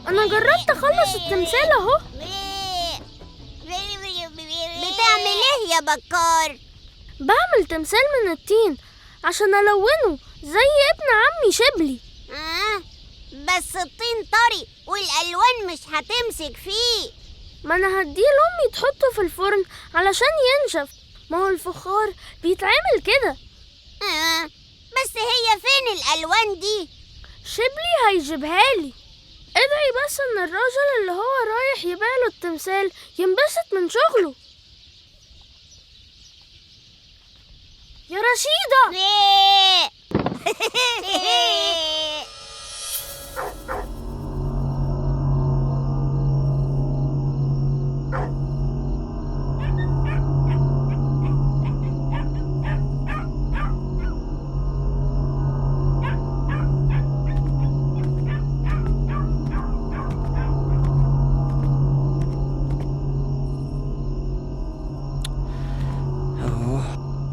أنا جربت أخلص التمثال أهو. بتعمل إيه يا بكار؟ بعمل تمثال من الطين عشان ألونه زي ابن عمي شبلي. بس الطين طري والألوان مش هتمسك فيه. ما أنا هديه لأمي تحطه في الفرن علشان ينشف. ما هو الفخار بيتعمل كده. بس هي فين الألوان دي؟ شبلي هيجيبها لي. ادعي بس ان الراجل اللي هو رايح يبيعله التمثال ينبسط من شغله. يا رشيدة!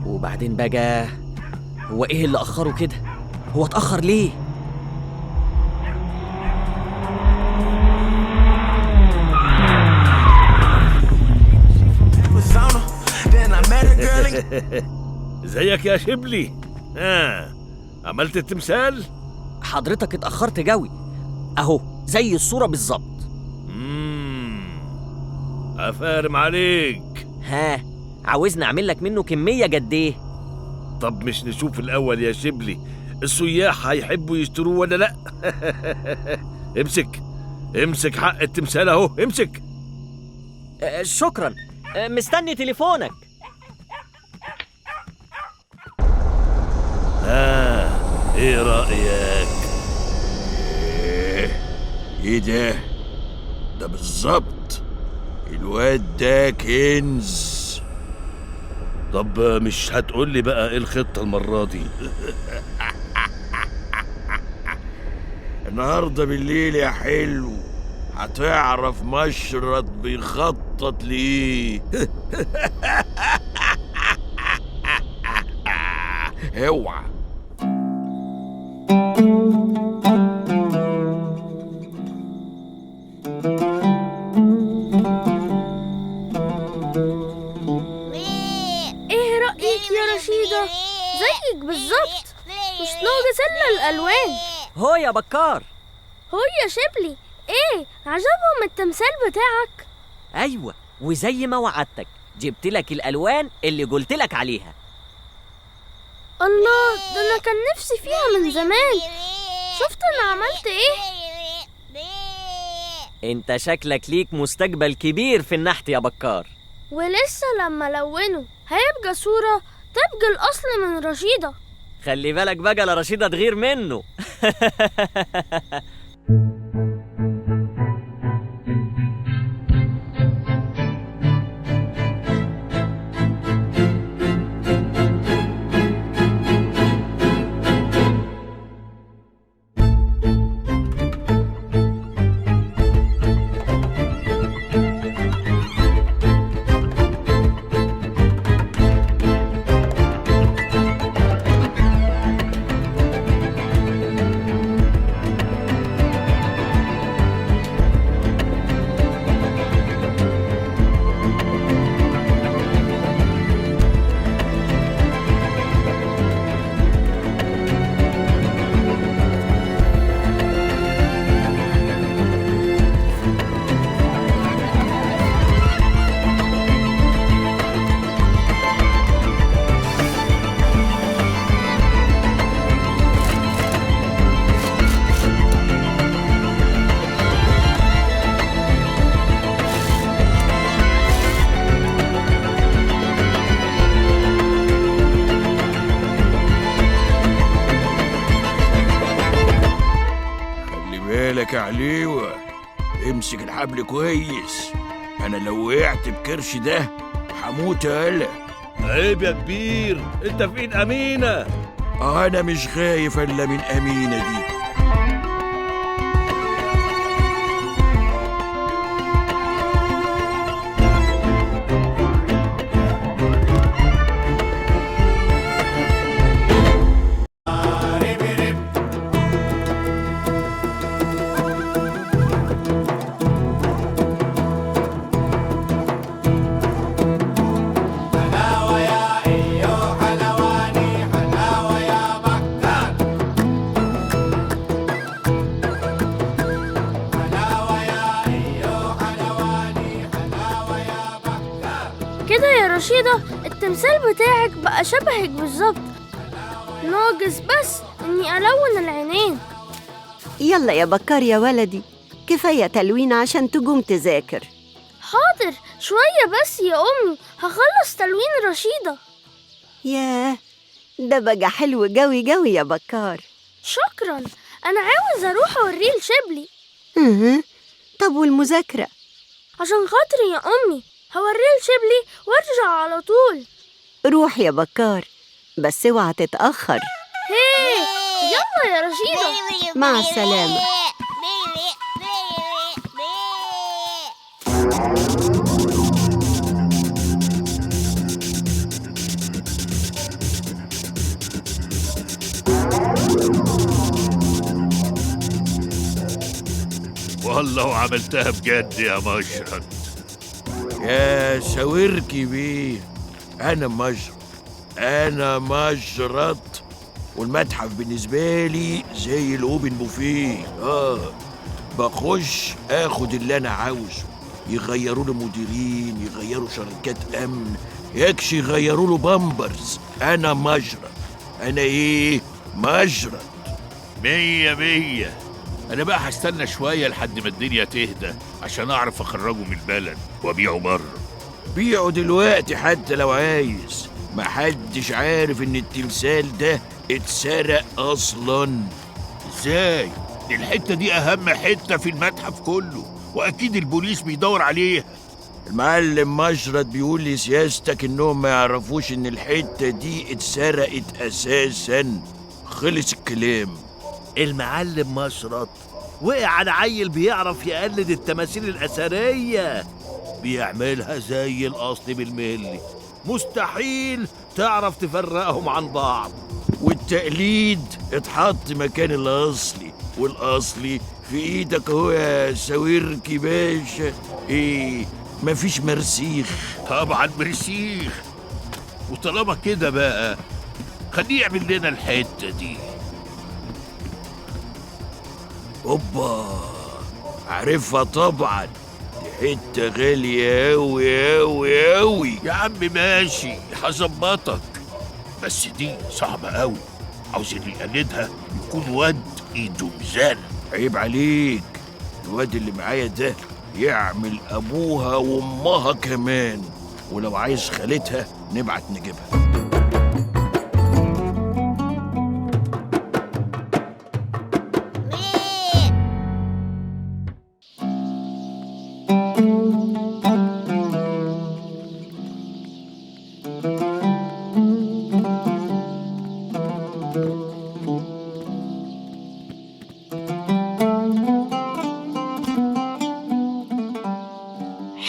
وبعدين بقى هو ايه اللي اخره كده؟ هو اتاخر ليه؟ ازيك يا شبلي؟ عملت التمثال؟ حضرتك اتاخرت جوي اهو زي الصوره بالظبط. افارم عليك. ها عاوزني اعمل لك منه كميه قد ايه؟ طب مش نشوف الاول يا شبلي السياح هيحبوا يشتروه ولا لا؟ امسك حق التمثال اهو، امسك. شكرا. مستني تليفونك. ايه رأيك؟ ايه ده بالظبط الواد ده كنز. طب مش هتقولي بقى ايه الخطة المرة دي؟ النهارده بالليل يا حلو هتعرف مشرط بيخطط ليه. اوعى. ايه رأيك يا رشيدة؟ زيك بالظبط، مش ناقص الا الألوان. هو يا بكار. هو يا شبلي، ايه عجبهم التمثال بتاعك؟ ايوه، وزي ما وعدتك جبت لك الالوان اللي قلت لك عليها. الله، ده انا كان نفسي فيها من زمان. شفت انا عملت ايه؟ انت شكلك ليك مستقبل كبير في النحت يا بكار. ولسه لما لونه هيبقى صورة تبقى الأصل من رشيدة. خلي بالك بقى لا رشيدة تغير منه. بالك يا عليوة، امسك الحبل كويس. انا لو وقعت بكرش ده هموت يالا. عيب يا كبير، انت في ايد امينة. انا مش خايف الا من امينة دي. كده يا رشيدة التمثال بتاعك بقى شبهك بالظبط، ناقص بس إني ألون العينين. يلا يا بكار يا ولدي، كفاية تلوين عشان تقوم تذاكر. حاضر، شوية بس يا أمي، هخلص تلوين رشيدة. ياه، ده بقى حلو قوي قوي يا بكار. شكرا، أنا عاوز أروح أوريه لشبلي. طب والمذاكرة؟ عشان خاطري يا أمي، هوريه لشبلي وارجع على طول. روح يا بكار، بس اوعى تتأخر. هيه، يلا يا رشيدة. مع السلامة. والله وعملتها بجد يا مشرد. يا ساوركي بيه، أنا مشرط، والمتحف بالنسبة لي زي الأوبن بوفيه. بخش آخد اللي أنا عاوزه، يغيروا له مديرين، يغيروا شركات أمن، يكشي يغيروا له بامبرز. أنا مشرط. أنا إيه؟ مشرط. 100. أنا بقى هستنى شوية لحد ما الدنيا تهدى عشان أعرف أخرجه من البلد وأبيعه بره. بيعه دلوقتي حتى لو عايز، محدش عارف إن التمثال ده اتسرق أصلاً. إزاي؟ دي الحتة دي أهم حتة في المتحف كله، وأكيد البوليس بيدور عليها. المعلم مشرط بيقول لي سياستك إنهم ما يعرفوش إن الحتة دي اتسرقت أساساً. خلص الكلام. المعلم مشرط وقع على عيل بيعرف يقلد التماثيل الأثرية، بيعملها زي الأصل بالملي، مستحيل تعرف تفرقهم عن بعض. والتقليد اتحط مكان الأصلي، والأصلي في إيدك اهو يا ساوركي باشا. إيه، مفيش مرسيخ. طبعا مرسيخ، وطالما كده بقى خليه يعمل لنا الحتة دي. اوبا، عارفها طبعا، دي حتة غالية أوي أوي أوي. يا عم ماشي، هظبطك، بس دي صعبة أوي، عاوز اللي يقلدها يكون واد ايده ميزان. عيب عليك، الواد اللي معايا ده يعمل أبوها وأمها كمان، ولو عايز خالتها نبعت نجيبها.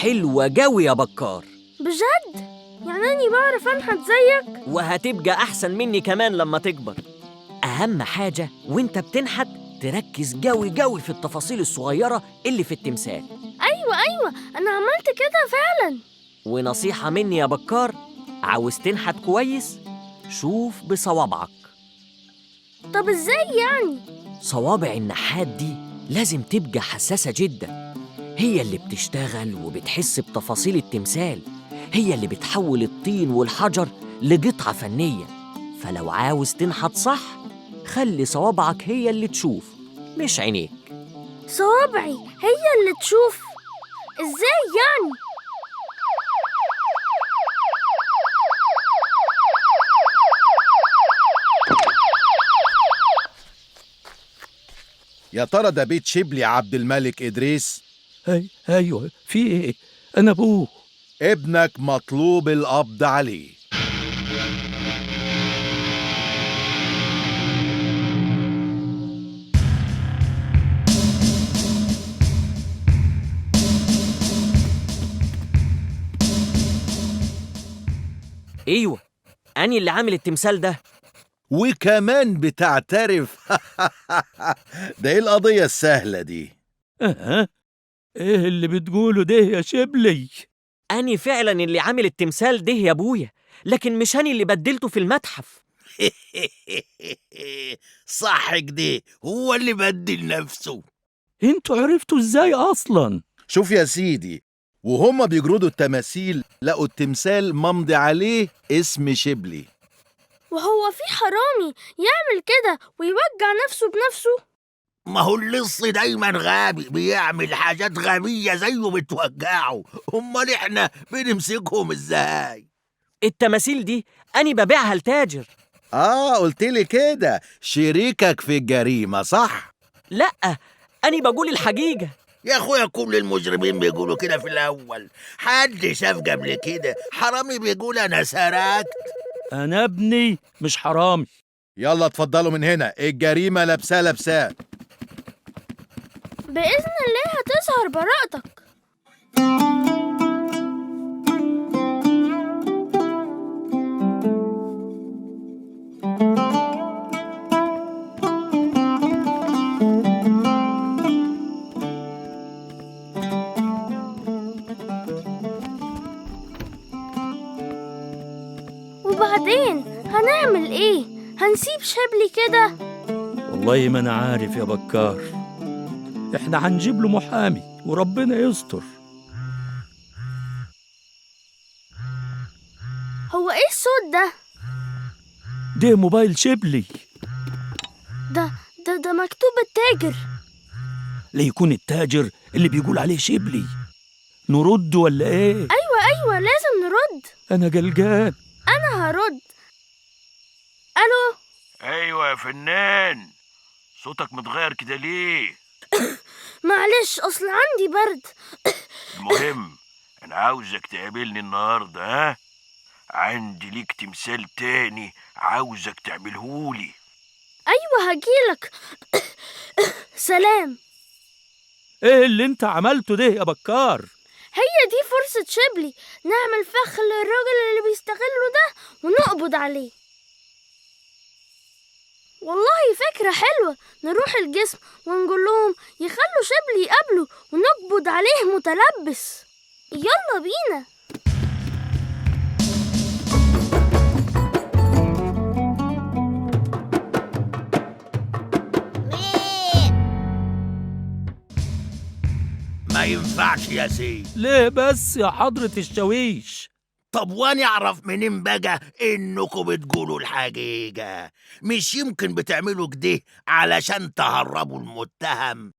حلوة جوي يا بكار، بجد؟ يعني أني بعرف أنحت زيك؟ وهتبقى أحسن مني كمان لما تكبر. أهم حاجة وانت بتنحت تركز جوي في التفاصيل الصغيرة اللي في التمثال. أيوة، أنا عملت كده فعلا. ونصيحة مني يا بكار، عاوز تنحت كويس شوف بصوابعك. طب إزاي يعني؟ صوابع النحات دي لازم تبقى حساسة جدا، هي اللي بتشتغل وبتحس بتفاصيل التمثال، هي اللي بتحول الطين والحجر لقطعة فنية. فلو عاوز تنحت صح خلي صوابعك هي اللي تشوف مش عينيك. صوابعي هي اللي تشوف؟ إزاي يعني؟ يا ترى ده بيت شبلي عبد الملك إدريس؟ أيوة، في إيه؟ أنا أبوه. ابنك مطلوب القبض عليه. ايوه، أني اللي عامل التمثال ده. وكمان بتعترف؟ ده ايه القضية السهلة دي؟ إيه اللي بتقوله ده يا شبلي؟ أني فعلا اللي عامل التمثال ده يا أبويا، لكن مش أني اللي بدلته في المتحف. صح كده، هو اللي بدل نفسه. انتوا عرفتوا ازاي اصلا؟ شوف يا سيدي، وهم بيجردوا التماثيل لقوا التمثال ممضي عليه اسم شبلي. وهو في حرامي يعمل كده ويوجع نفسه بنفسه؟ ما هو اللص دايما غبي، بيعمل حاجات غبية زيه بتوجعه. امال احنا بنمسكهم ازاي؟ التماثيل دي أنا ببيعها لتاجر. قلتلي كده، شريكك في الجريمة صح؟ لأ، أنا بقول الحقيقة. يا اخويا كل المجرمين بيقولوا كده في الاول. حد شاف قبل كده حرامي بيقول انا سرقت؟ أنا ابني مش حرامي. يلا اتفضلوا من هنا، الجريمة لابساه. بإذن الله هتظهر براءتك. وبعدين هنعمل ايه؟ هنسيب شبلي كده؟ والله ما أنا عارف يا بكار. إحنا هنجيب له محامي وربنا يستر. هو ايه الصوت ده؟ ده موبايل شبلي. ده مكتوب التاجر. ليكون التاجر اللي بيقول عليه شبلي. نرد ولا ايه؟ ايوه لازم نرد. أنا قلقان. انا هرد. الو. ايوه يا فنان، صوتك متغير كده ليه؟ معلش اصل عندي برد. المهم انا عاوزك تقابلني النهارده. ها، عندي ليك تمثال تاني عاوزك تعملهولي. ايوه هجيلك. سلام. ايه اللي انت عملته ده يا بكار؟ هي دي فرصة شبلي نعمل فخ للراجل اللي بيستغله ده ونقبض عليه. والله فكرة حلوة، نروح الجسم ونقول لهم يخلوا شبلي يقابله ونقبض عليه متلبس. يلا بينا. ما ينفعش يا سيد. ليه بس يا حضرة الشاويش؟ طب وانا اعرف منين بقى انكم بتقولوا الحقيقة؟ مش يمكن بتعملوا كده علشان تهربوا المتهم؟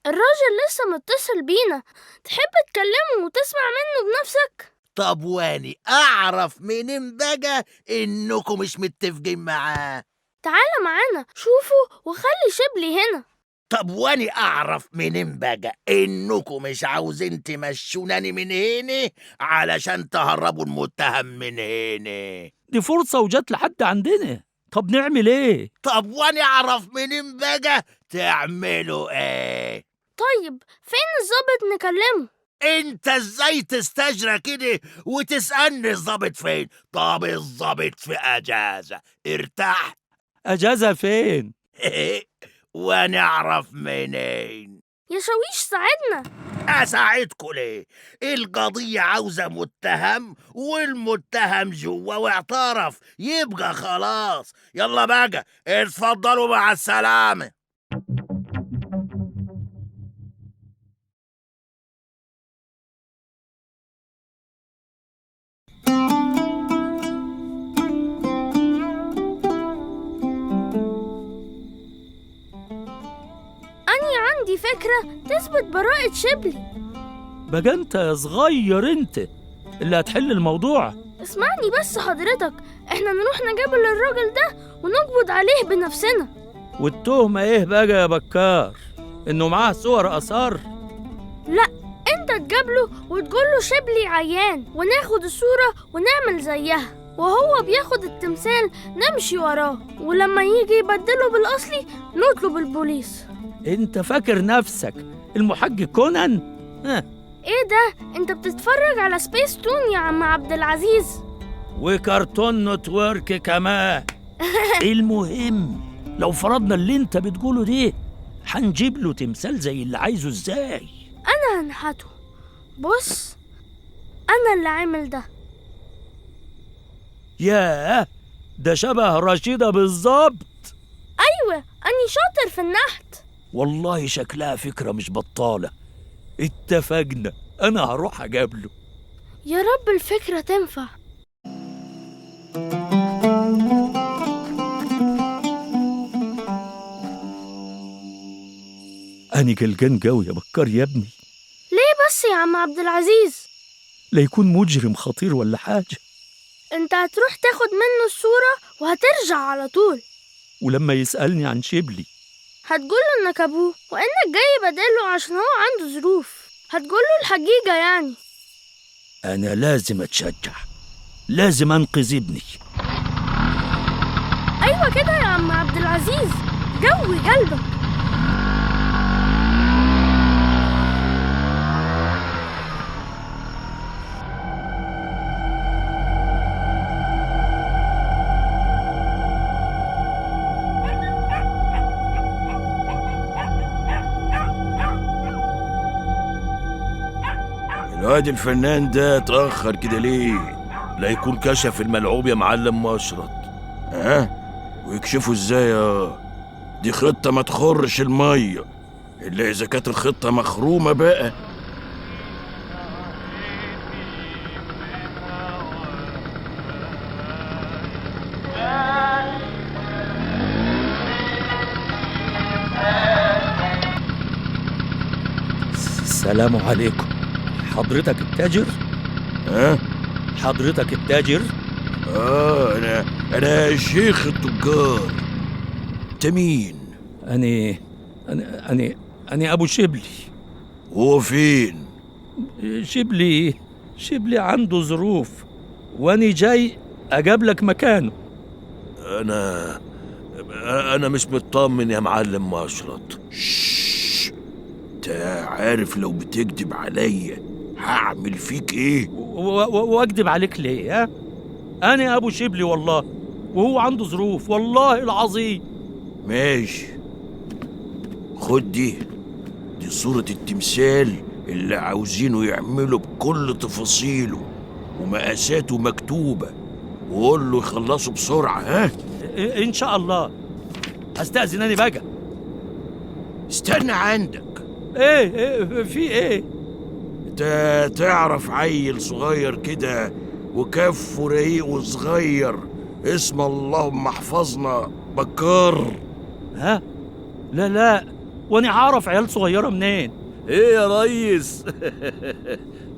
الراجل لسه متصل بينا، تحب تكلمه وتسمع منه بنفسك؟ طب واني اعرف منين بقى انكم مش متفقين معاه؟ تعالى معانا شوفه وخلي شبلي هنا. طب واني اعرف منين بقى انكم مش عاوزين تمشوناني من هنا علشان تهربوا المتهم من هنا؟ دي فرصة وجات لحد عندنا. طب نعمل ايه؟ طب واني اعرف منين بقى تعملوا ايه؟ طيب فين الظابط نكلمه؟ انت ازاي تستجرى كده وتسألني الظابط فين؟ طب الظابط في اجازة، ارتاح. اجازة فين؟ وانا اعرف منين؟ يا شاويش ساعدنا. اساعدكوا ليه؟ القضية عاوزة متهم، والمتهم جوا واعترف، يبقى خلاص. يلا بقى اتفضلوا مع السلامة. عندي فكرة تثبت براءة شبلي. بقى انت يا صغير انت اللي هتحل الموضوع. اسمعني بس حضرتك، احنا نروح نجابل الراجل ده ونقبض عليه بنفسنا. والتهمة ايه بقى يا بكار؟ انه معاه صور اثار؟ لا، انت تجابله وتقوله شبلي عيان وناخد الصورة ونعمل زيها، وهو بياخد التمثال نمشي وراه، ولما يجي يبدله بالأصلي نطلب البوليس. انت فاكر نفسك المحقق كونان؟ ايه ده؟ انت بتتفرج على سبيس تون يا عم عبد العزيز؟ وكرتون نتورك كمان. المهم لو فرضنا اللي انت بتقوله ده، هنجيب له تمثال زي اللي عايزه ازاي؟ انا هنحته. بص، انا اللي عامل ده. ياه، ده شبه رشيدة بالظبط. ايوه، اني شاطر في النحت. والله شكلها فكرة مش بطالة. اتفقنا. أنا هروح أجابله. يا رب الفكرة تنفع. أنا قلقان قوي يا بكار يا ابني، ليه بس يا عم عبد العزيز؟ لا يكون مجرم خطير ولا حاجة. انت هتروح تاخد منه الصورة وهترجع على طول. ولما يسألني عن شبلي هتقوله انك ابوه وانك جاي بداله عشان هو عنده ظروف. هتقوله الحقيقة يعني. أنا لازم أتشجع، لازم أنقذ ابني. ايوه كده يا عم عبد العزيز، جوي قلبك. الواد الفنان ده اتأخر كده ليه؟ لا يكون كشف الملعوب يا معلم مشرط. ها؟ ويكشفوا ازاي دي خطة ما تخرش المية، إلا إذا كانت الخطة مخرومة بقى. السلام عليكم. حضرتك التاجر؟ ها؟ حضرتك التاجر؟ أنا شيخ التجار. أنت مين؟ أنا أبو شبلي. هو فين؟ شبلي عنده ظروف وأنا جاي أجابلك مكانه. أنا مش مطمن يا معلم مشرط. أنت عارف لو بتكذب عليا هعمل فيك إيه؟ وأكذب عليك ليه؟ ها؟ أنا أبو شبلي والله، وهو عنده ظروف والله العظيم. ماشي، خد دي صورة التمثال اللي عاوزينه يعمله بكل تفاصيله ومقاساته مكتوبة، وقول له يخلصوا بسرعة. ها؟ إن شاء الله. أستأذن أنا بقى. استنى عندك. إيه في إيه؟ انت تعرف عيل صغير كده وكفه رقيق وصغير اسم اللهم احفظنا بكار؟ ها؟ لا، وأنا عارف عيال صغيرة منين؟ ايه يا ريس؟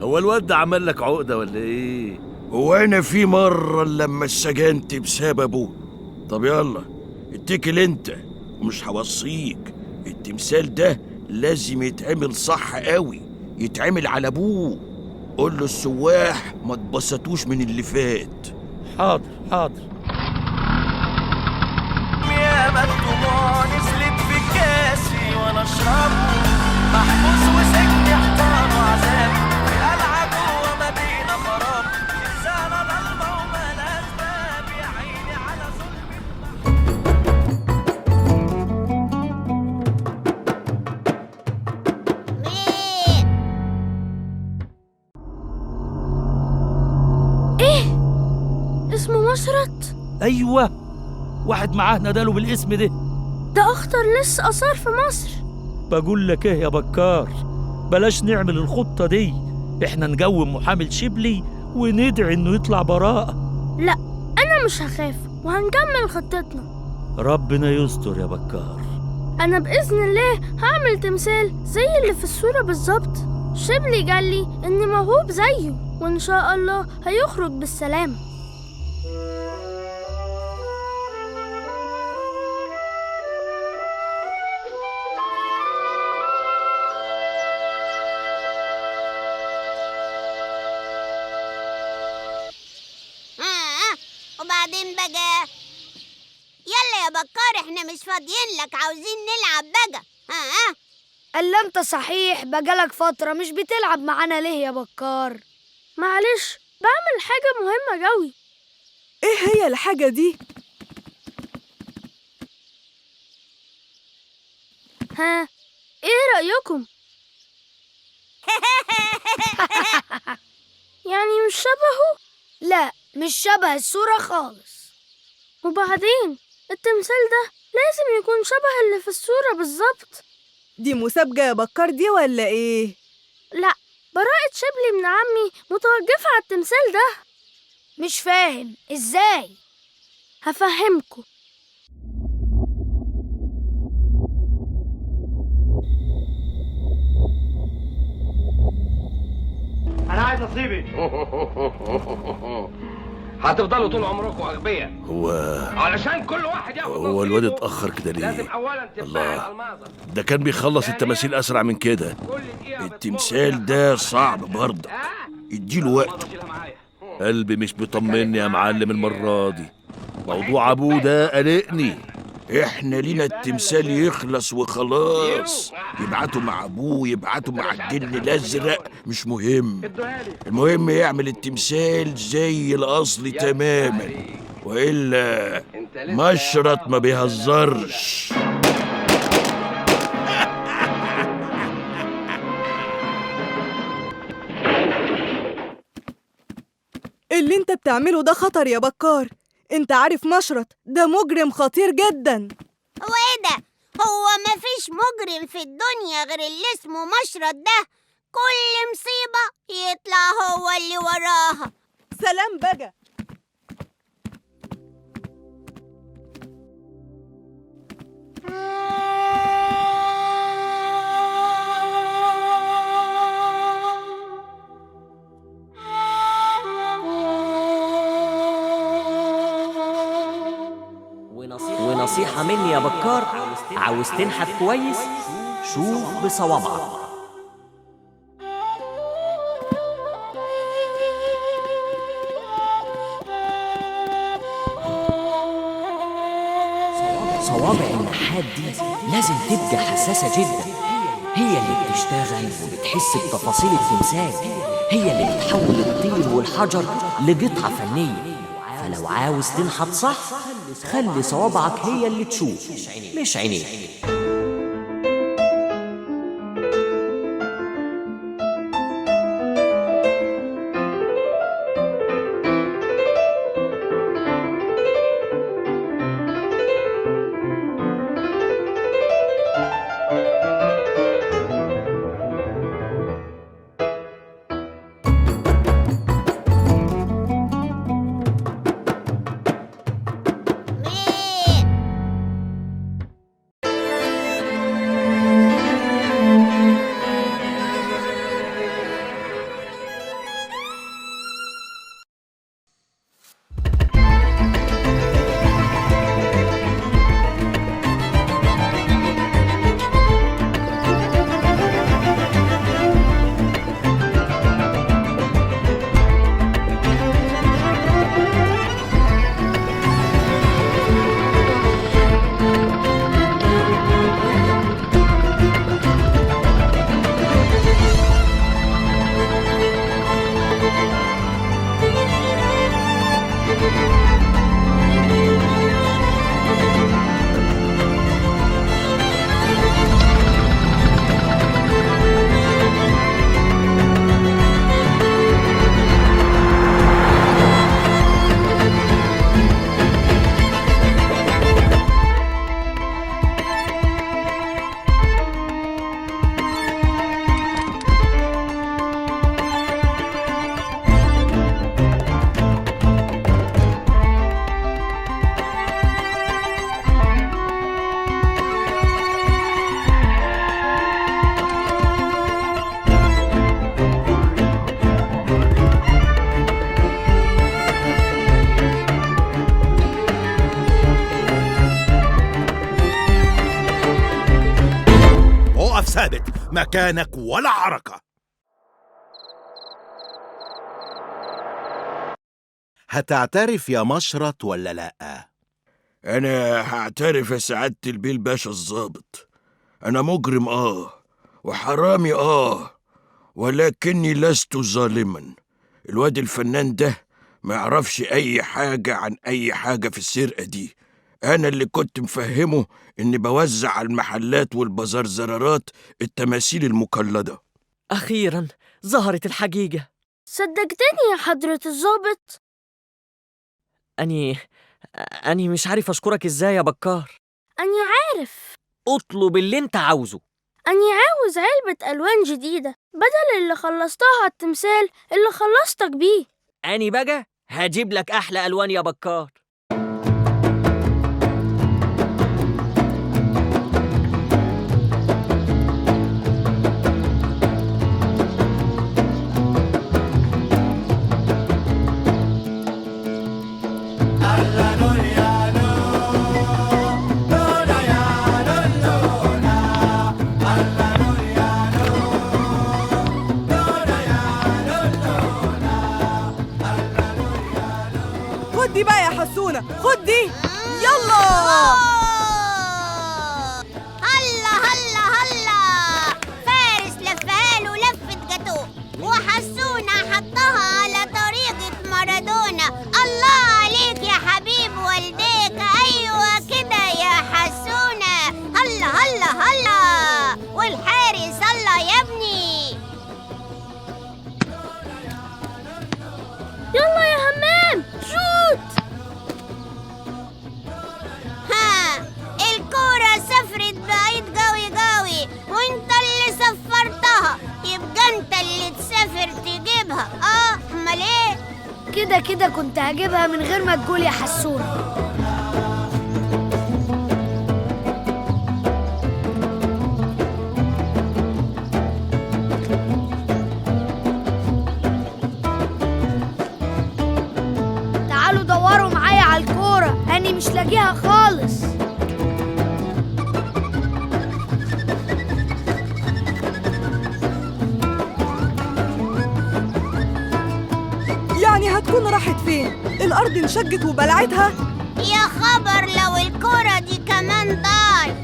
هو الواد ده عمل لك عقدة ولا ايه؟ هو انا في مرة لما اتسجنت بسببه؟ طب يلا اتكل انت ومش هوصيك. التمثال ده لازم يتعمل صح قوي، يتعمل على ابوه. قول له السواح ما اتبسطوش من اللي فات. حاضر. يا الدموع نزلت في كاسي وانا اشربه، محبوس وسجن احتار وعذاب في قلعه جوه مدينه خراب، انسانه ضلمه ومالهاش باب، يا عيني على ظلم. مين؟ اسمه مشرط؟ أيوة، واحد معاه ناداله بالاسم ده. ده أخطر لص آثار في مصر. بقول لك إيه يا بكار، بلاش نعمل الخطة دي. إحنا نقوم محامي شبلي وندعي إنه يطلع براءة. لا، أنا مش هخاف وهنكمل خطتنا. ربنا يستر يا بكار. أنا بإذن الله هعمل تمثال زي اللي في الصورة بالظبط. شبلي قال لي إني موهوب زيه، وإن شاء الله هيخرج بالسلامة. وبعدين بقى؟ يلا يا بكار، احنا مش فاضيين لك، عاوزين نلعب بقى. قال انت صحيح بقالك فترة مش بتلعب معانا ليه يا بكار؟ معلش، بعمل حاجة مهمة قوي. ايه هي الحاجة دي؟ ها، ايه رأيكم؟ يعني مش شبهه؟ لا، مش شبه الصورة خالص. وبعدين التمثال ده لازم يكون شبه اللي في الصورة بالظبط. دي مسابقة يا بكار دي ولا ايه؟ لا، براءة شبلي ابن عمي متوقفة على التمثال ده. مش فاهم ازاي؟ هفهمكوا. انا عايز نصيبي. هتفضلوا طول عمركم اغبياء هو علشان كل واحد ياخد هو الواد اتأخر كده لازم ليه؟ اولا تفتح الله. الالماظه. ده كان بيخلص التماثيل أسرع من كده. كل دقيقه التمثال ده صعب برضه، اديله وقت. قلبي مش بيطمني يا معلم المرة دي. موضوع أبوه ده قلقني. احنا لينا التمثال يخلص وخلاص. يبعتوا مع أبوه، يبعتوا مع الجن الأزرق، مش مهم. المهم يعمل التمثال زي الأصل تماما، وإلا مشرط ما بيهزرش. اللي انت بتعمله ده خطر يا بكار. انت عارف مشرط ده مجرم خطير جدا. هو ايه ده؟ هو مفيش مجرم في الدنيا غير اللي اسمه مشرط ده. كل مصيبة يطلع هو اللي وراها. سلام بقى. ونصيحة مني يا بكار، عاوز تنحت كويس شوف بصوابعك. صوابع النحات دي لازم تبقى حساسة جدا. هي اللي بتشتغل وبتحس بتفاصيل التمثال، هي اللي بتحول الطين والحجر لقطعة فنية. فلو عاوز تنحت صح خلي صوابعك هي اللي تشوف مش عينيك. ثابت مكانك ولا حركة. هتعترف يا مشرط ولا لأ؟ أنا هعترف يا سعادة البيه باشا الظابط. أنا مجرم وحرامي ولكني لست ظالما. الواد الفنان ده ما يعرفش أي حاجة عن أي حاجة في السرقة دي. أنا اللي كنت مفهمه إني بوزع على المحلات والبازار زرارات التماثيل المقلدة. أخيراً ظهرت الحقيقة. صدقتني يا حضرة الظابط. أني مش عارف أشكرك إزاي يا بكار. أني عارف. اطلب اللي أنت عاوزه. أني عاوز علبة ألوان جديدة بدل اللي خلصتها على التمثال اللي خلصتك بيه. أني بقى هجيب لك أحلى ألوان يا بكار. خد دي بقى يا حسونة، خد دي. يلا. هلا هلا هلا، فارس لفها له لفة جاتوه وحسونة حطها على طريقة مارادونا. الله عليك يا حبيب والديك، أيوة كده يا حسونة. هلا هلا هلا، والحارس هلا يا ابني. يلا يا همام شوت. ها، الكورة سافرت بعيد قوي قوي وانت اللي سفرتها، يبقى انت اللي تسافر تجيبها. امال ايه؟ كده كده كنت هجيبها من غير ما تقول يا حسونة. تعالوا دوروا معايا على الكورة، أنا مش لاقيها خالص. يعني هتكون راحت فين؟ الأرض انشقت وبلعتها؟ يا خبر لو الكورة دي كمان ضاعت.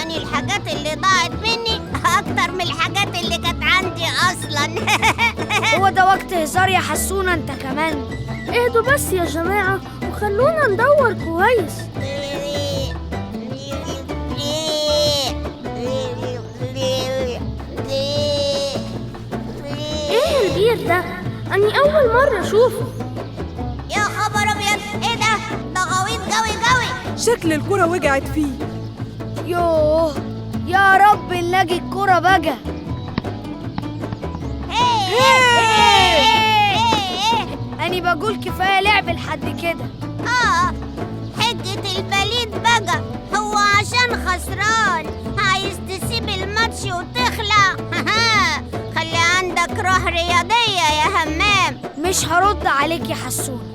أنا الحاجات اللي ضاعت مني أكتر من الحاجات اللي كانت عندي أصلا. هو ده وقت هزار يا حسونة انت كمان؟ اهدوا بس يا جماعة وخلونا ندور كويس. ايه البير ده؟ أني أول مرة أشوفه. يا خبر أبيض، إيه ده غويط قوي قوي. شكل الكرة وجعت فيه. يوه، يا رب نلاقي الكرة بقى. أني بقول كفاية لعب لحد كده. حجة البليد بقى هو عشان خسران عايز تسيب الماتش وتخلع. خلي عندك روح رياضية يا همام. مش هرد عليك يا حسون.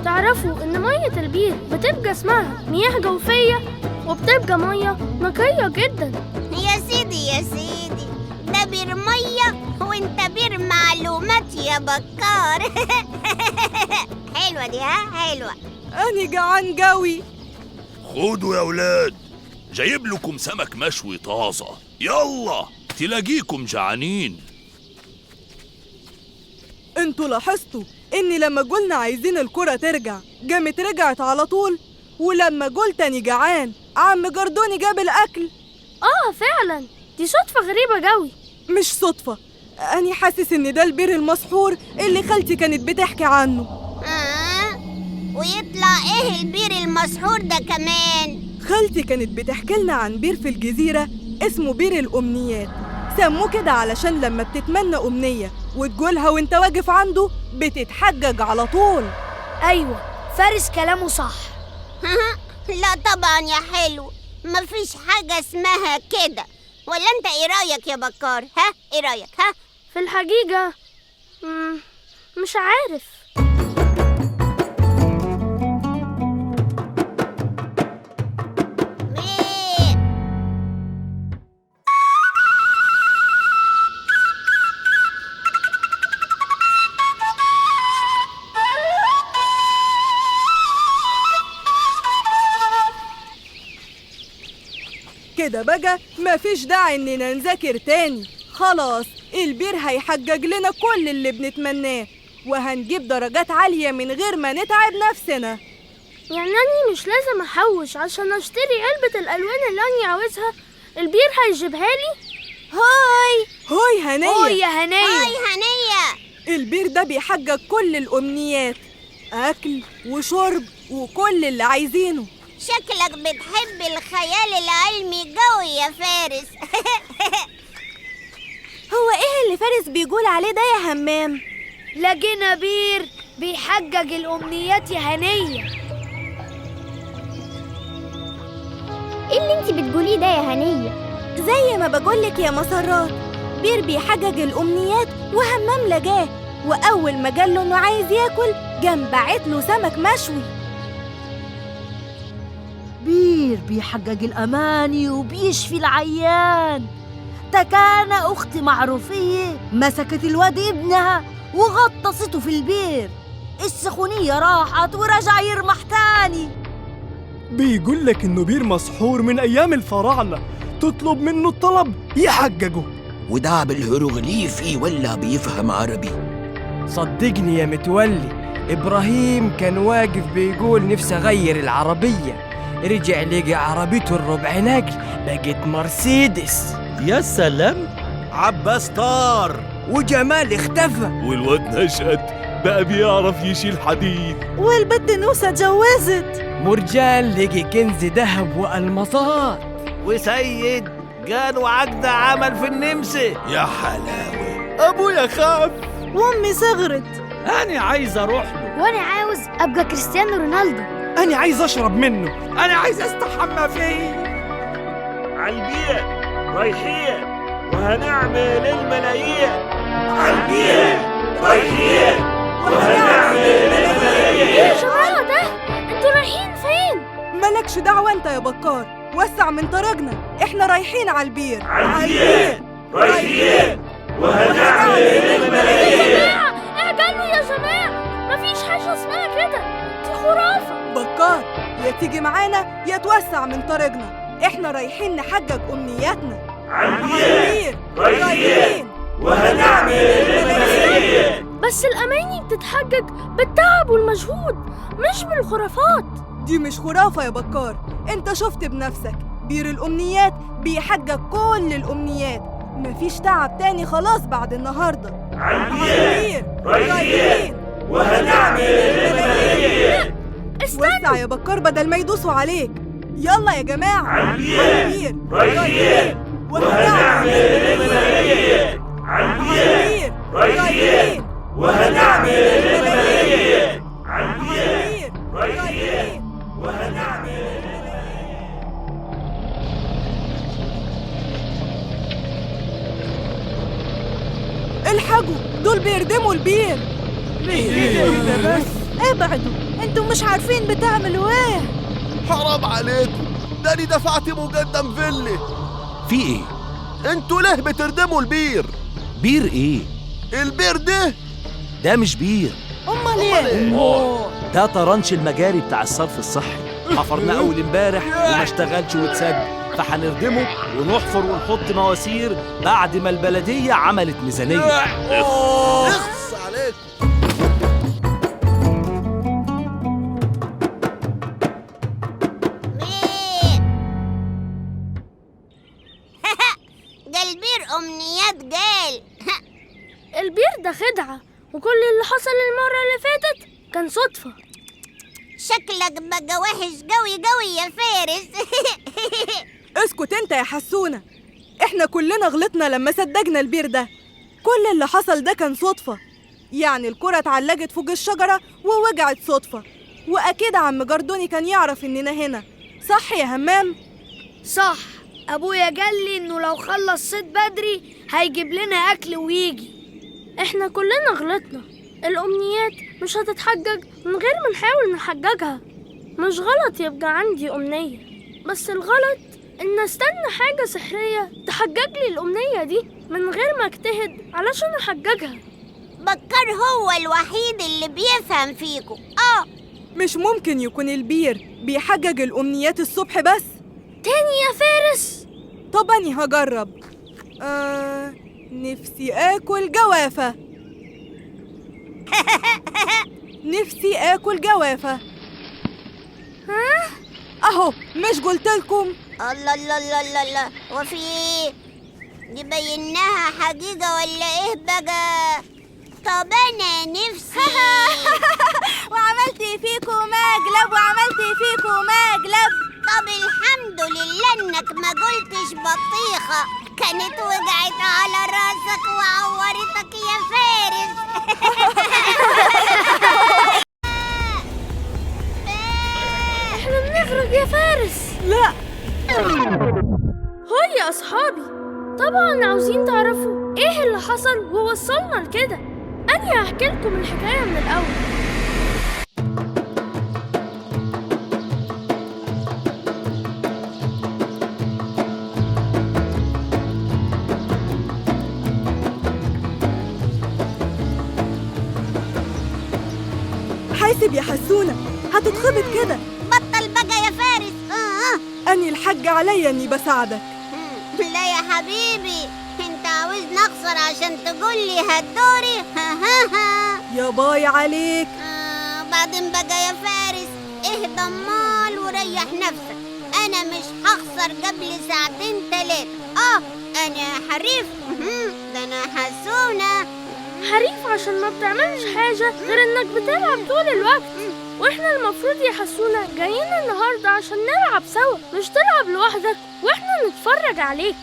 تعرفوا إن مية البير بتبقى اسمها مياه جوفية وبتبقى مية نقية جدا. يا سيدي يا سيدي، ده بير مية وانت بير معلومات يا بكار. حلوة دي، حلوة. أنا جعان قوي. خدوا يا ولاد، جايب لكم سمك مشوي طازة، يلا تلاقيكم جعانين. انتوا لاحظتوا إني لما قلنا عايزين الكرة ترجع قامت رجعت على طول، ولما قلت أني جعان عم جردوني جاب الأكل. فعلا دي صدفة غريبة قوي. مش صدفة، أنا حاسس إن ده البير المسحور اللي خالتي كانت بتحكي عنه. ويطلع إيه البير المسحور ده كمان؟ خالتي كانت بتحكي لنا عن بير في الجزيرة اسمه بير الأمنيات. سموه كده علشان لما بتتمنى أمنية وتقولها وانت واقف عنده بتتحجج على طول. أيوة، فارس كلامه صح. لا طبعا يا حلو، مفيش حاجة اسمها كده. ولا انت ايه رأيك يا بكار؟ ايه رأيك؟ في الحقيقة مش عارف. كده بقى مفيش داعي إننا نذاكر تاني. خلاص البير هيحجج لنا كل اللي بنتمناه وهنجيب درجات عالية من غير ما نتعب نفسنا. يعني أني مش لازم أحوش عشان أشتري علبة الألوان اللي أني عاوزها؟ البير هيجيبها لي؟ هاي هنية. هاي يا هنية. هاي هنية. البير ده بيحجج كل الأمنيات، أكل وشرب وكل اللي عايزينه. شكلك بتحب الخيال العلمي قوي يا فارس. هو ايه اللي فارس بيقول عليه ده يا همام؟ لقينا بير بيحقق الأمنيات يا هنية. ايه اللي انت بتقوليه ده يا هنية؟ زي ما بقولك يا مسرات، بير بيحقق الأمنيات وهمام لقاه، وأول ما قاله إنه عايز ياكل قام باعت له سمك مشوي. بير بيحقق الأماني وبيشفي العيان. تكان أختي معروفية مسكت الواد ابنها وغطسته في البير، السخونية راحت ورجع يرمح تاني. بيقول لك إنه بير مسحور من أيام الفراعنة، تطلب منه الطلب يحققه. وده بالهيروغليفي ولا بيفهم عربي؟ صدقني يا متولي، إبراهيم كان واقف بيقول نفسي أغير العربية، رجع لقى عربيته الربع نقل بقت مرسيدس. يا سلام. عباس طار وجمال اختفى، والواد نشأت بقى بيعرف يشيل حديد. والبنت نوسة اتجوزت. مرجان لقي كنز ذهب وألمظات. وسيد قالوا عقد عمل في النمسا. يا حلاوة. ابويا خاف. وأمي صغرت. أنا عايز أروح له. وأنا عاوز أبقى كريستيانو رونالدو. أنا عايز أشرب منه، أنا عايز أستحمى فيه. عالبيت رايحين وهنعمل الملايين. عالبيت رايحين وهنعمل الملايين. إيه يا جماعة ده؟ أنتوا رايحين فين؟ مالكش دعوة أنت يا بكار، وسع من طريقنا، إحنا رايحين على البير. عالبيت رايحين وهنعمل الملايين. اعجلوا يا جماعة، مفيش حاجة اسمها كده، دي خرافة. بكار، يا تيجي معانا يا توسع من طريقنا، إحنا رايحين نحقق أمنياتنا. عالبيت رايحين وهنعمل الملايين. بس الأماني بتتحقق بالتعب والمجهود مش بالخرافات. دي مش خرافة يا بكار، انت شفت بنفسك، بير الأمنيات بيحقق كل الأمنيات، مفيش تعب تاني خلاص بعد النهاردة. عالبير رايحين وهنعمل الملايين. وسع يا بكار بدل ما يدوسوا عليك. يلا يا جماعة. عالبير رايحين وهنعمل الملايين. عالبير رايحين وهنعمل الملايين. عالبير رايحين وهنعمل الملايين. الحقوا، دول بيردموا البير. بس ابعدوا، انتوا مش عارفين بتعملوا ايه. حرام عليكم، ده أنا دفعت مقدم فيلي. في إيه؟ انتوا ليه بتردموا البير؟ بير إيه؟ البير ده مش بير، امال ايه؟ ده طرنش المجاري بتاع الصرف الصحي. حفرناه أول امبارح وما اشتغلش واتسد، فهنردمه ونحفر ونحط مواسير بعد ما البلدية عملت ميزانية. اخص عليك. ده البير أمنيات قال. البير ده خدعة، وكل اللي حصل المرة اللي فاتت كان صدفة. شكلك بقى وحش قوي قوي يا فارس. اسكت انت يا حسونة، احنا كلنا غلطنا لما صدقنا البير ده، كل اللي حصل ده كان صدفة، يعني الكرة اتعلقت فوق الشجرة ووجعت صدفة، وأكيد عم جردوني كان يعرف إننا هنا، صح يا همام؟ صح، أبويا قال لي إنه لو خلص صيد بدري هيجيب لنا أكل ويجي. إحنا كلنا غلطنا، الأمنيات مش هتتحقق من غير ما نحاول نحققها. مش غلط يبقى عندي أمنية، بس الغلط إن استنى حاجة سحرية تحقق لي الأمنية دي من غير ما اجتهد علشان أحققها. بكر هو الوحيد اللي بيفهم فيكم. مش ممكن يكون البير بيحقق الأمنيات الصبح بس. تاني يا فارس؟ طب أني هجرب. نفسي آكل جوافة. نفسي آكل جوافة. ها؟ أهو مش قلتلكم؟ الله الله الله الله الله، وفي ايه؟ دي بيناها حقيقة ولا ايه بقى؟ طب أنا نفسي. وعملت فيكم مقلب وعملت فيكم مقلب. طب الحمد لله انك ما قلتش بطيخة، كانت وقعت على راسك وعورتك يا فارس. احنا بنغرق يا فارس. لا، هاي يا أصحابي، طبعا عاوزين تعرفوا إيه اللي حصل ووصلنا لكده. أنا هحكي لكم الحكاية من الأول. حاسب يا حسونة، هتتخبط كده. بطل بقى يا فارس. أني الحاج عليا إني بساعدك. لا يا حبيبي، انت عاوزني اخسر عشان تقولي هتدوري؟ يا باي عليك. بعدين بقى يا فارس، اهدى امال وريح نفسك. انا مش هخسر قبل ساعتين 3. انا حريف. ده انا حسونة. حريف عشان ما بتعملش حاجة غير إنك بتلعب طول الوقت، وإحنا المفروض يا حسونة جايين النهاردة عشان نلعب سوا، مش تلعب لوحدك وإحنا نتفرج عليك.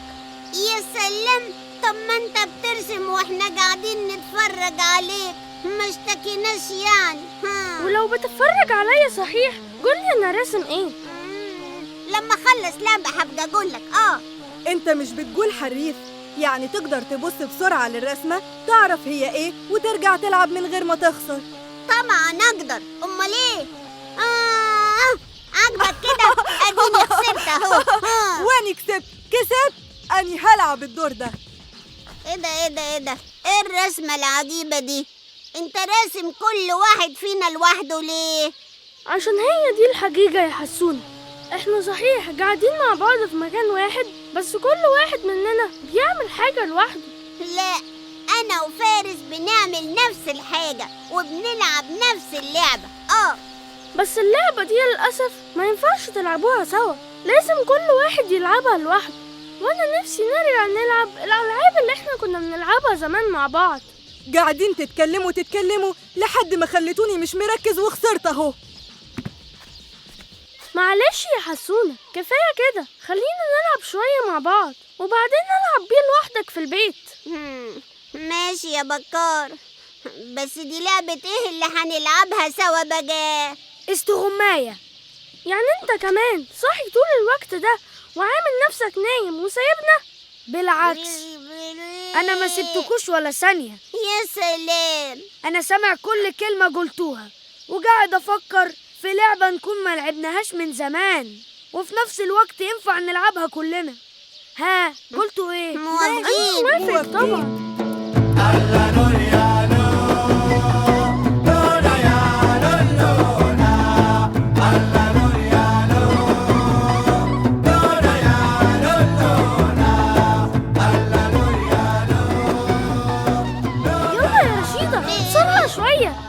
يا سلام، طب ما انت بترسم واحنا قاعدين نتفرج عليك، ما اشتكيناش يعني. ولو بتتفرج عليا صحيح قولي أنا راسم إيه. لما اخلص لعبة هبقى اقولك. أنت مش بتقول حريف، يعني تقدر تبص بسرعة للرسمة تعرف هي إيه وترجع تلعب من غير ما تخسر. طبعا اقدر، امال ايه؟ عاجبك كده؟ اديني خسرت اهو. واني كسبت أني هلعب الدور ده. ايه ده؟ ايه الرسمة العجيبة دي؟ انت راسم كل واحد فينا لوحده ليه؟ عشان هي دي الحقيقة يا حسونة. احنا صحيح قاعدين مع بعض في مكان واحد، بس كل واحد مننا بيعمل حاجة لوحده. لا، انا وفارس بنعمل نفس الحاجة وبنلعب نفس اللعبة. بس اللعبة دي للأسف ما ينفعش تلعبوها سوا، لازم كل واحد يلعبها لوحده. وانا نفسي نرجع نلعب الألعاب اللي احنا كنا بنلعبها زمان مع بعض. قاعدين تتكلموا لحد ما خليتوني مش مركز وخسرت اهو. معلش يا حسونة، كفاية كده، خلينا نلعب شوية مع بعض وبعدين نلعب بيه لوحدك في البيت. ماشي يا بكار، بس دي لعبة ايه اللي هنلعبها سوا بقى؟ استغماية. يعني انت كمان صاحي طول الوقت ده وعامل نفسك نايم وسايبنا؟ بالعكس، أنا ما سبتكوش ولا ثانية. يا سلام، أنا سامع كل كلمة قلتوها وقاعد أفكر في لعبة نكون ما لعبناهاش من زمان وفي نفس الوقت ينفع نلعبها كلنا. ها، قلتوا إيه؟ موافقين. أنا موافق طبعا.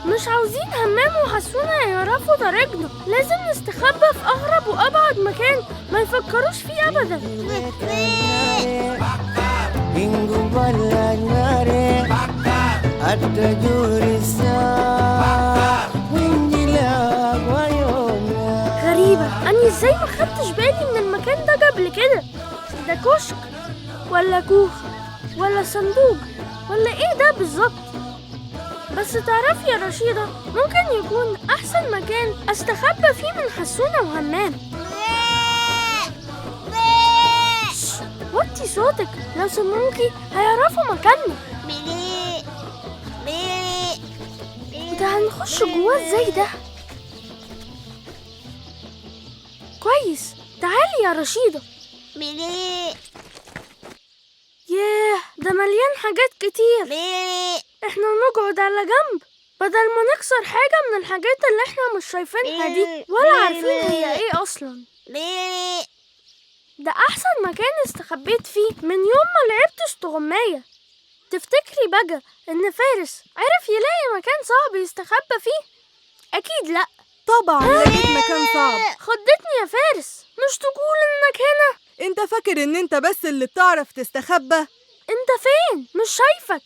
مش عاوزين همام وحسونة يعرفوا طريقنا، لازم نستخبى في أغرب وأبعد مكان ما يفكروش فيه أبدا. غريبة، أني إزاي ما خدتش بالي من المكان ده قبل كده؟ ده كشك ولا كوخ ولا صندوق ولا إيه ده بالظبط؟ بس تعرفي يا رشيدة، ممكن يكون أحسن مكان أستخبى فيه من حسونة وهمام. وطي صوتك، لو سموكي هيعرفوا مكاننا. ده هنخش جواه ازاي ده؟ كويس، تعالي يا رشيدة. ياه، ده مليان حاجات كتير. احنا نقعد على جنب بدل ما نكسر حاجة من الحاجات اللي احنا مش شايفينها دي ولا عارفين هي ايه اصلا. ده احسن مكان استخبيت فيه من يوم ما لعبت استغماية. تفتكري بقى ان فارس عرف يلاقي مكان صعب يستخبى فيه؟ اكيد لا. طبعا لقيت مكان صعب. خضتني يا فارس، مش تقول انك هنا؟ انت فاكر ان انت بس اللي بتعرف تستخبى؟ انت فين؟ مش شايفك.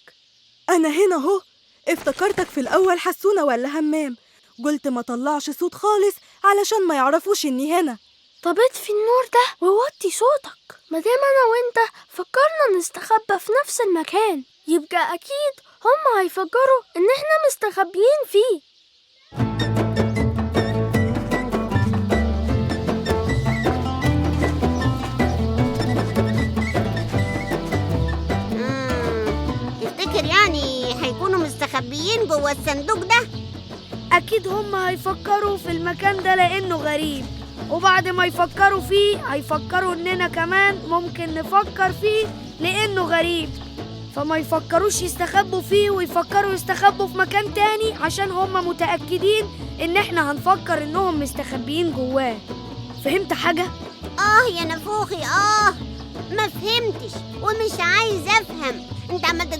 انا هنا اهو. افتكرتك في الاول حسونة ولا همام، قلت ما طلعش صوت خالص علشان ما يعرفوش اني هنا. طب اطفي النور ده ووطي صوتك. مادام انا وانت فكرنا نستخبى في نفس المكان، يبقى اكيد هم هيفكروا ان احنا مستخبيين فيه. تفتكر يعني هيكونوا مستخبيين جوه الصندوق ده؟ أكيد هم هيفكروا في المكان ده لأنه غريب، وبعد ما يفكروا فيه هيفكروا إننا كمان ممكن نفكر فيه لأنه غريب، فما يفكروش يستخبوا فيه ويفكروا يستخبوا في مكان تاني عشان هم متأكدين إن إحنا هنفكر إنهم مستخبيين جواه. فهمت حاجة؟ يا نفوخي ما فهمتش ومش عايز افهم. انت عملت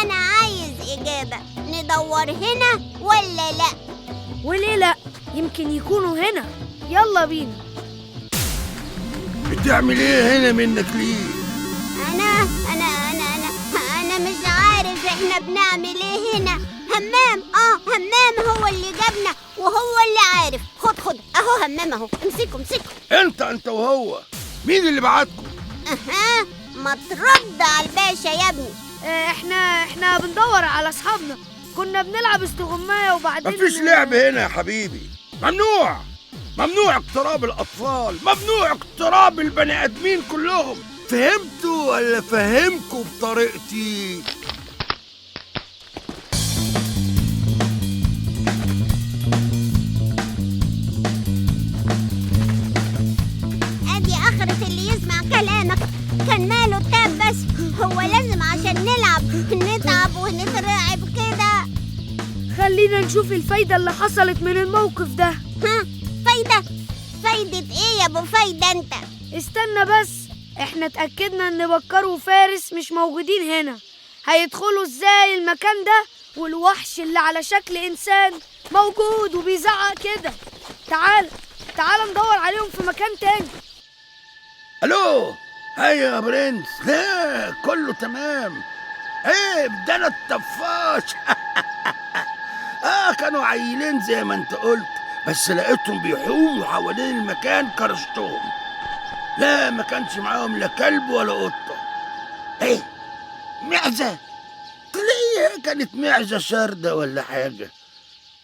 انا عايز اجابة. ندور هنا ولا لا؟ وليه لا؟ يمكن يكونوا هنا. يلا بينا. بتعمل ايه هنا منك ليه؟ انا مش عارف احنا بنعمل ايه هنا. همام هو اللي جابنا وهو اللي عارف. خد اهو همام اهو. امسكوا. انت وهو مين اللي بعتكم؟ ما ترد على الباشا يا ابني. احنا بندور على اصحابنا. كنا بنلعب استغماية وبعدين مفيش لعب هنا يا حبيبي. ممنوع اقتراب الاطفال، ممنوع اقتراب البني ادمين كلهم. فهمتوا ولا فهمكوا بطريقتي؟ ادي اخرة اللي يسمع كلامك. كان ماله التاب بس. هو لازم عشان نلعب نتعب ونترعب كده؟ خلينا نشوف الفايدة اللي حصلت من الموقف ده. فايدة ايه يا ابو فايدة انت؟ استنى بس. احنا اتأكدنا ان بكر وفارس مش موجودين هنا. هيدخلوا ازاي المكان ده والوحش اللي على شكل انسان موجود وبيزعق كده؟ تعال ندور عليهم في مكان تاني. الو، هيا يا برنس. كله تمام. ده انا الطفاش. كانوا عيلين زي ما انت قلت، بس لقيتهم بيحوموا حوالين المكان كرشتهم. لا، ما كانش معاهم لا كلب ولا قطة. معزة. تلاقيها كانت معزة شاردة ولا حاجة.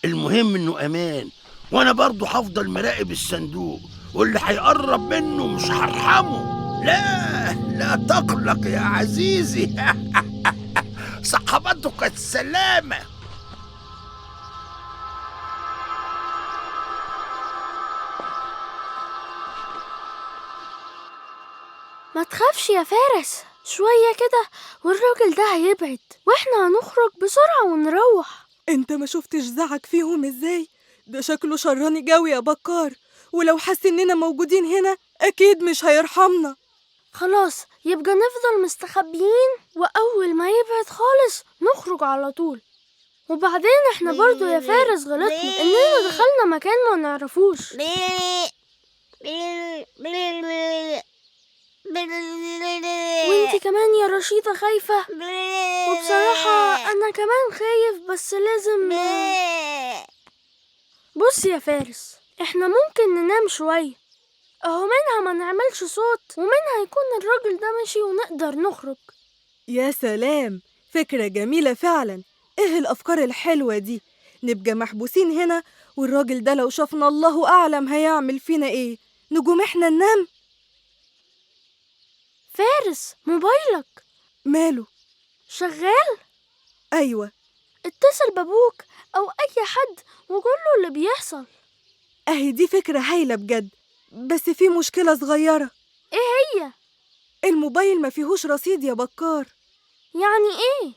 المهم انه امان، وانا برضو هفضل مراقب الصندوق، واللي هيقرب منه مش هرحمه. لا تقلق يا عزيزي. صحبتك السلامة. ما تخافش يا فارس، شوية كده والراجل ده هيبعد واحنا هنخرج بسرعة ونروح. انت ما شفتش زعق فيهم ازاي؟ ده شكله شراني جوي يا بكار، ولو حس اننا موجودين هنا اكيد مش هيرحمنا. خلاص، يبقى نفضل مستخبيين وأول ما يبعد خالص نخرج على طول. وبعدين احنا برضو يا فارس غلطنا اننا دخلنا مكان ما نعرفوش. وانتي كمان يا رشيدة خايفة، وبصراحة أنا كمان خايف، بس لازم. بص يا فارس، احنا ممكن ننام شوية اهو، منها ما نعملش صوت ومنها يكون الراجل ده ماشي ونقدر نخرج. يا سلام، فكرة جميلة فعلا. ايه الأفكار الحلوة دي؟ نبقى محبوسين هنا والراجل ده لو شافنا الله أعلم هيعمل فينا ايه. نجوم احنا ننام. فارس، موبايلك ماله؟ شغال؟ أيوة. اتصل بابوك أو أي حد وقوله اللي بيحصل. أهي دي فكرة هايلة بجد، بس في مشكلة صغيرة. ايه هي؟ الموبايل ما فيهوش رصيد يا بكار. يعني ايه؟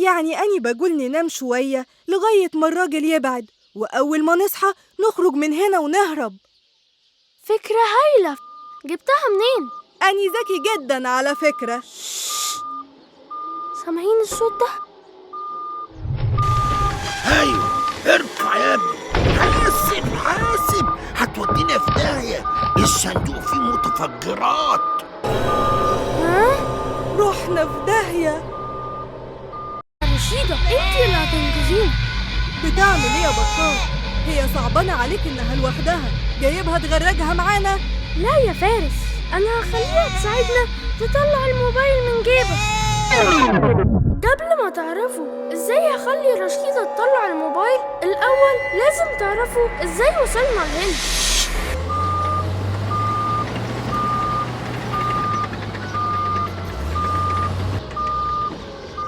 يعني أني بقول ننام شوية لغاية ما الراجل يبعد، وأول ما نصحى نخرج من هنا ونهرب. فكرة هايلة. جبتها منين؟ أني ذكي جدا على فكرة. سامعين الصوت ده؟ ايوه، ارفع يا ابني. حاسب، هتودينا في داهية. الصندوق فيه متفجرات. رحنا في داهية. رشيدة، انتي اللي هتنقذينا. بتعمل ايه يا بكار؟ هي صعبانة عليك إنها لوحدها، جايبها تغرجها معانا؟ لا يا فارس، أنا هخليها تساعدنا تطلع الموبايل من جيبها. قبل ما تعرفوا إزاي هخلي رشيدة تطلع الموبايل، الأول لازم تعرفوا إزاي وصلنا هنا.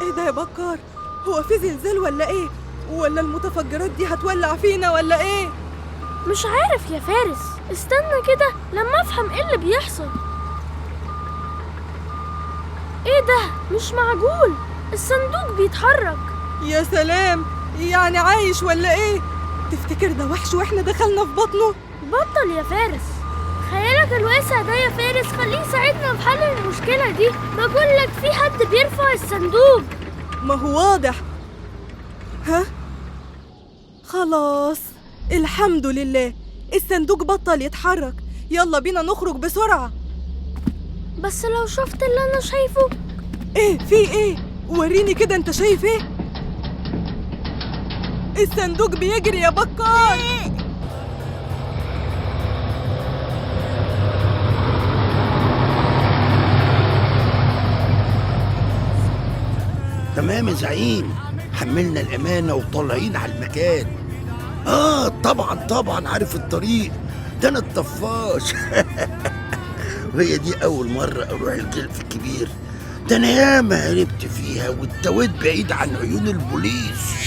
إيه ده يا بكار؟ هو في زلزال ولا إيه؟ ولا المتفجرات دي هتولع فينا ولا إيه؟ مش عارف يا فارس، استنى كده لما أفهم إيه اللي بيحصل. إيه ده؟ مش معقول، الصندوق بيتحرك. يا سلام، يعني عايش ولا إيه؟ تفتكر ده وحش وإحنا دخلنا في بطنه؟ بطل يا فارس، خيالك الواسع ده يا فارس خليه يساعدنا في حل المشكلة دي. بقولك في حد بيرفع الصندوق. ما هو واضح. ها؟ خلاص، الحمد لله، الصندوق بطل يتحرك. يلا بينا نخرج بسرعة. بس لو شفت اللي أنا شايفه. إيه؟ في إيه؟ وريني كده أنت شايف إيه؟ الصندوق بيجري يا بكار. تمام يا زعيم، حملنا الأمانة وطالعين على المكان. طبعا عارف الطريق، ده أنا الطفاش. وهي دي أول مرة أروح الجلف الكبير، ده أنا ياما هربت فيها واتويت بعيد عن عيون البوليس.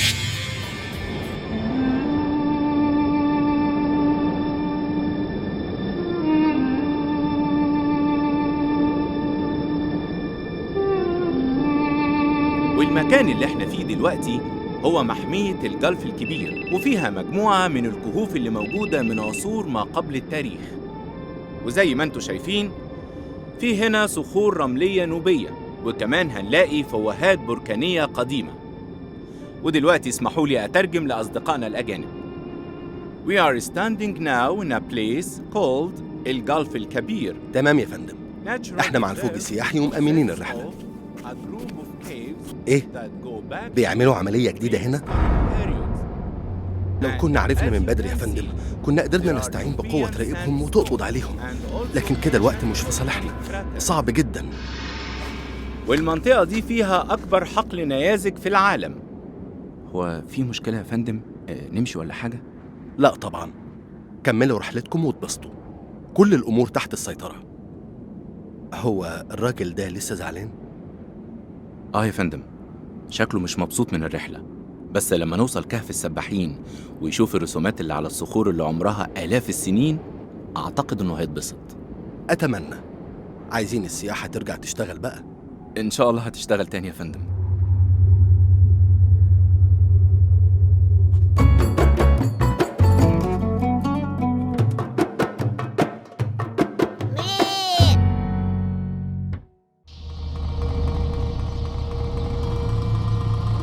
والمكان اللي احنا فيه دلوقتي هو محمية الجلف الكبير، وفيها مجموعة من الكهوف اللي موجودة من عصور ما قبل التاريخ. وزي ما انتوا شايفين في هنا صخور رملية نوبية، وكمان هنلاقي فوهات بركانية قديمة. ودلوقتي اسمحوا لي أترجم لأصدقائنا الأجانب. We are standing now in a place called الجلف الكبير. تمام يا فندم، احنا مع الفوج السياحي ومأمنين الرحلة. ايه؟ بيعملوا عملية جديدة هنا؟ لو كنا عرفنا من بدري يا فندم كنا قدرنا نستعين بقوة تراقبهم وتقبض عليهم، لكن كده الوقت مش في صالحنا، صعب جدا. والمنطقة دي فيها أكبر حقل نيازك في العالم. هو في مشكلة يا فندم؟ نمشي ولا حاجة؟ لا طبعا، كملوا رحلتكم واتبسطوا، كل الأمور تحت السيطرة. هو الراجل ده لسه زعلان؟ يا فندم، شكله مش مبسوط من الرحلة، بس لما نوصل كهف السباحين ويشوف الرسومات اللي على الصخور اللي عمرها آلاف السنين أعتقد إنه هيتبسط. أتمنى. عايزين السياحة ترجع تشتغل بقى. إن شاء الله هتشتغل تاني يا فندم.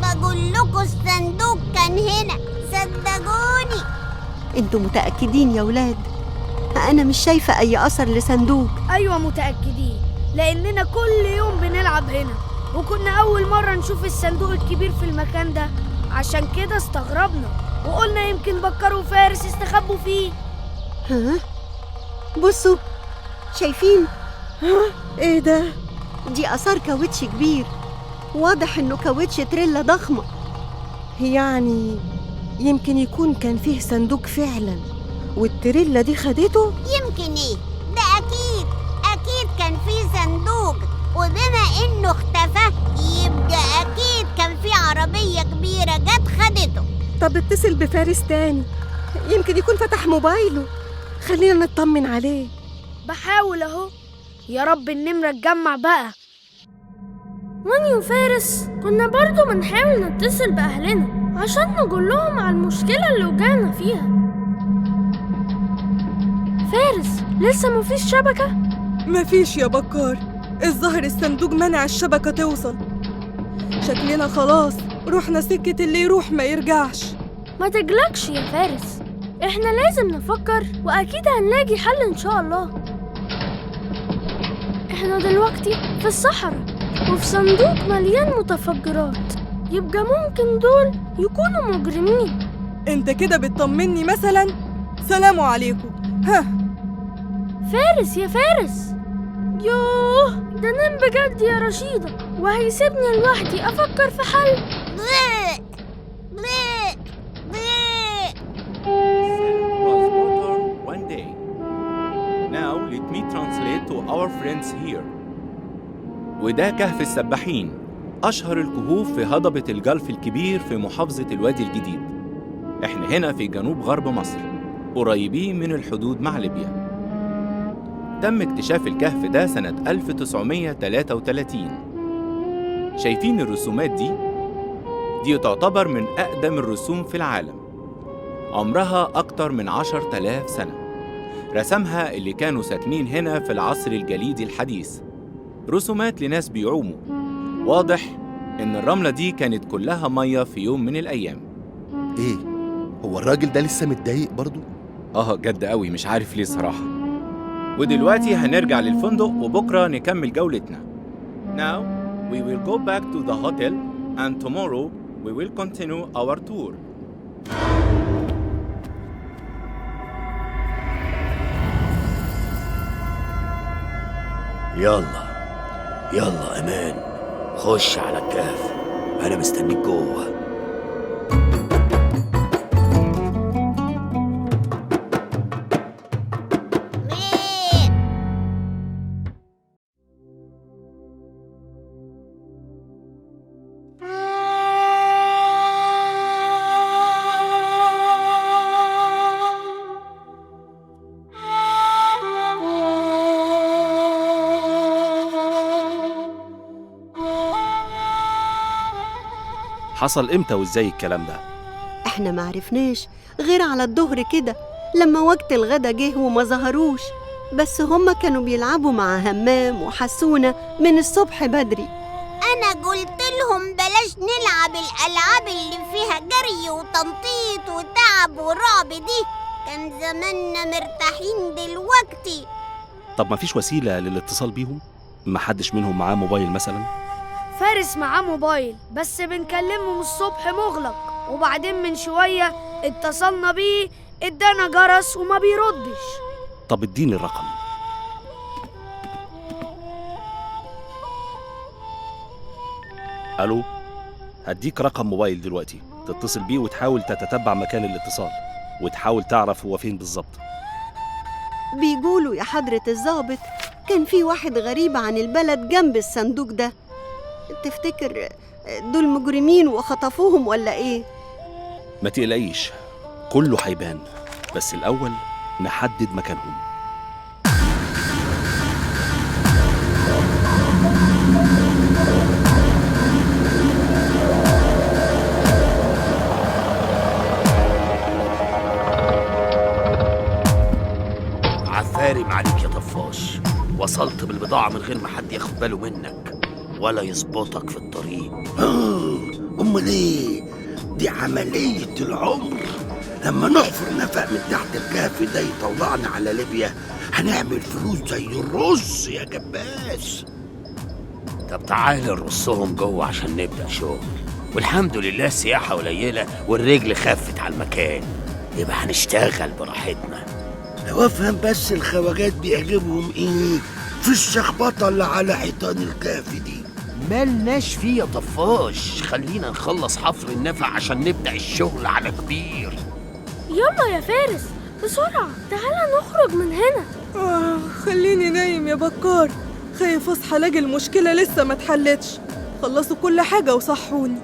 بقول لكم الصندوق كان هنا، صدقوني. انتوا متأكدين يا ولاد؟ أنا مش شايفة أي أثر لصندوق. أيوة متأكدين، لأننا كل يوم بنلعب هنا، وكنا أول مرة نشوف الصندوق الكبير في المكان ده، عشان كده استغربنا وقلنا يمكن بكر وفارس استخبوا فيه. ها؟ بصوا، شايفين؟ ايه ده؟ دي آثار كاوتش كبير، واضح إنه كاوتش تريلا ضخمة. يعني يمكن يكون كان فيه صندوق فعلا والتريلا دي خدته. يمكن ايه؟ ده أكيد كان فيه صندوق، وبما إنه اختفى يبقى أكيد كان فيه عربية كبيرة جت خدته. طب اتصل بفارس تاني، يمكن يكون فتح موبايله، خلينا نطمن عليه. بحاول أهو، يا رب النمرة تجمع بقى. واني وفارس كنا برضو بنحاول نتصل بأهلنا عشان نقول لهم على المشكلة اللي وقعنا فيها. فارس، لسه مفيش شبكة؟ مفيش يا بكار، الظاهر الصندوق منع الشبكة توصل. شكلنا خلاص رحنا سكة اللي يروح ما يرجعش. ما تقلقش يا فارس، احنا لازم نفكر وأكيد هنلاقي حل إن شاء الله. احنا دلوقتي في الصحراء وفي صندوق مليان متفجرات، يبقى ممكن دول يكونوا مجرمين. انت كده بتطمني مثلا؟ سلام عليكم. ها فارس يا فارس، يوه ده نام بجد يا رشيدة، وهيسيبني لوحدي أفكر في حل. بليك بليك بليك. One day. Now let me translate to our friends here. وده كهف السباحين، أشهر الكهوف في هضبة الجلف الكبير في محافظة الوادي الجديد. إحنا هنا في جنوب غرب مصر، قريبين من الحدود مع ليبيا. تم اكتشاف الكهف ده سنة 1933. شايفين الرسومات دي؟ دي تعتبر من أقدم الرسوم في العالم، عمرها أكتر من 10,000 سنة. رسمها اللي كانوا ساكنين هنا في العصر الجليدي الحديث، رسومات لناس بيعوموا. واضح إن الرملة دي كانت كلها مية في يوم من الأيام. ايه؟ هو الراجل ده لسه متضايق برضو؟ جد قوي، مش عارف ليه صراحة. ودلوقتي هنرجع للفندق وبكرة نكمل جولتنا. Now we will go back to the hotel and tomorrow we will continue our tour. يلا يلا امان، خش على الكهف، انا مستنيك جوه. حصل امتى وازاي الكلام ده؟ احنا معرفناش غير على الظهر كده لما وقت الغدا جه وما ظهروش، بس هما كانوا بيلعبوا مع همام وحسونة من الصبح بدري. أنا قلت لهم بلاش نلعب الألعاب اللي فيها جري وتنطيط وتعب ورعب دي، كان زماننا مرتاحين دلوقتي. طب ما فيش وسيلة للاتصال بيهم؟ ما حدش منهم معاه موبايل مثلا؟ فارس معاه موبايل بس بنكلمه من الصبح مغلق، وبعدين من شوية اتصلنا بيه ادانا جرس وما بيردش. طب اديني الرقم. الو، هديك رقم موبايل دلوقتي تتصل بيه وتحاول تتتبع مكان الاتصال وتحاول تعرف هو فين بالظبط. بيقولوا يا حضرة الضابط كان في واحد غريب عن البلد جنب الصندوق ده. تفتكر دول مجرمين وخطفوهم ولا ايه؟ ما تقلقيش، كله هيبان، بس الأول نحدد مكانهم. عفارم عليك يا طفاش، وصلت بالبضاعة من غير ما حد ياخد باله منك ولا يظبطك في الطريق. أمال إيه؟ دي عملية العمر. لما نحفر نفق من تحت الكهف ده يطلعنا على ليبيا هنعمل فلوس زي الرز يا جباس. طب تعال نرصهم جوه عشان نبدأ شغل، والحمد لله السياحة قليلة والرجل خفت على المكان، يبقى هنشتغل براحتنا. لو أفهم بس الخواجات بيعجبهم إيه في الشخبطة اللي على حيطان الكهف دي. مالناش فيه يا طفاش، خلينا نخلص حفر النفق عشان نبدأ الشغل على كبير. يلا يا فارس بسرعة، تعالى نخرج من هنا. خليني نايم يا بكار، خايف اصحى الاقي المشكلة لسه ما اتحلتش. خلصوا كل حاجة وصحوني.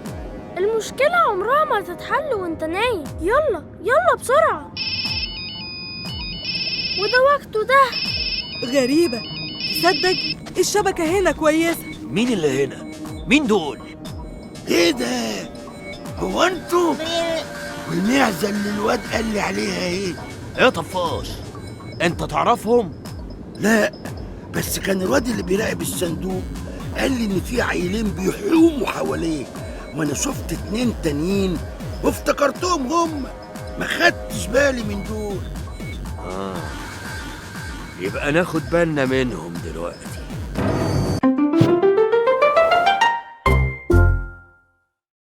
المشكلة عمرها ما تتحل وانت نايم. يلا يلا بسرعة، وده وقته ده. غريبة، صدق الشبكة هنا كويسة. مين اللي هنا؟ مين دول؟ ايه ده؟ هو انتوا؟ والمعزة اللي الواد قال لي عليها ايه؟ يا طفاش انت تعرفهم؟ لا، بس كان الواد اللي بيراقب الصندوق قال لي ان في عيلين بيحوموا حواليه، وانا شفت 2 تانيين وافتكرتهم هم، ما خدتش بالي من دول. يبقى ناخد بالنا منهم دلوقتي.